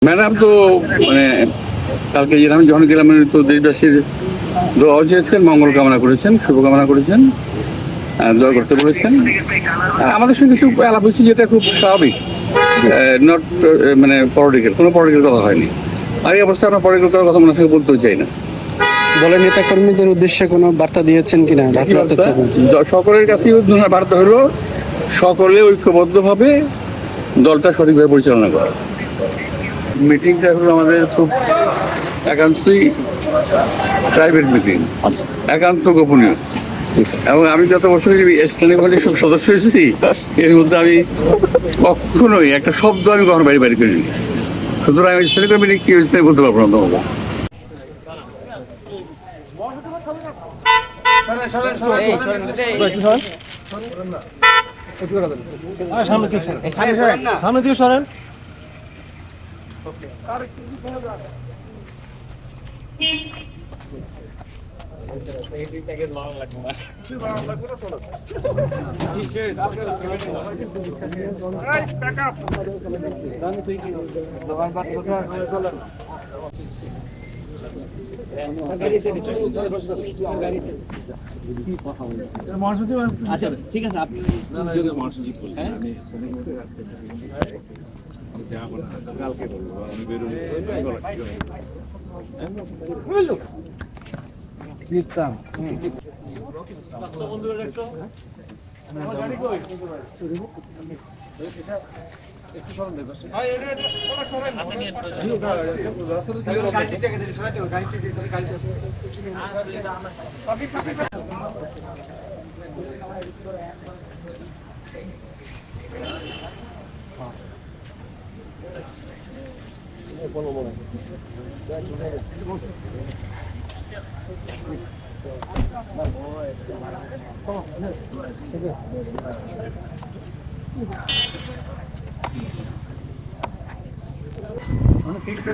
Madam তো মানে কালকে আমি যখন গেলাম তো দেশবাসীর দোয়া চেয়েছেন, মঙ্গল কামনা করেছেন, শুভকামনা করেছেন, দোয়া করতে বলেছেন। আমাদের সঙ্গে কিছু আলাপ হয়েছে, যেটা খুব স্বাভাবিক, নট মানে পলিটিক্যাল, কোনো পলিটিক্যাল কথা হয়নি। আর এই অবস্থায় আমরা পলিটিক্যাল করার কথা মনে থেকে বলতেও চাই না। দলের নেতা কর্মীদের উদ্দেশ্যে কোনো বার্তা দিয়েছেন কিনা? সকলের কাছেই বার্তা হলো সকলে ঐক্যবদ্ধভাবে দলটা সঠিকভাবে পরিচালনা করা। মিটিংটা হলো আমাদের খুব একান্তই প্রাইভেট মিটিং, একান্ত গোপনীয়। এবং আমি যত বছর স্থানীয় কমিটির সব সদস্য এসেছি, এর মধ্যে আমি কখনোই একটা শব্দ আমি কখনো বাইরে বাইরে করিনি। সুতরাং আমি স্থানীয় কমিটি কি হয়েছে বলতে পারবো না তোমাকে। সামনে দিকে সরেন। আচ্ছা ঠিক আছে, আপনি কালকে বলবো আমি বেরোবো।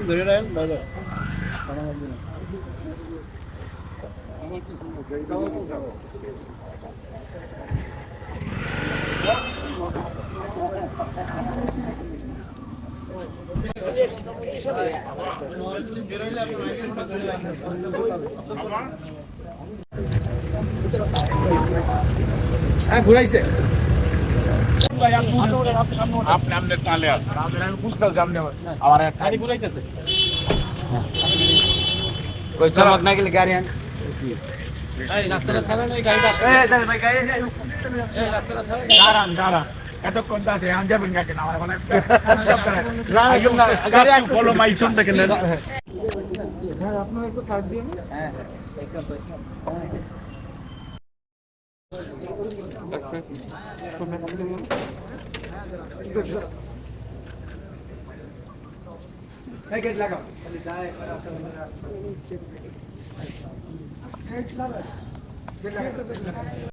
ধরে রাখেন দাদা। হ্যাঁ ঘুরাইছে আপনি আপনার তালে আছেন, আমি বুঝতেছি আপনি আমার ঘুরাইতেছে। ওই চমক না গেলে গাড়ি আন, রাস্তাটা ছাড়েন, ওই গাড়িটা আসছে, রাস্তাটা ছাড়েন, দাঁড়ান দাঁড়ান এতক্ষণ দাঁড়াতে আমি যাবেন কাকে না আমার বলো মাইচন থেকে নেন। হ্যাঁ আপনার একটু কার্ড দিন। হ্যাঁ পয়সা পয়সা এই গেট লাগাও খালি যায়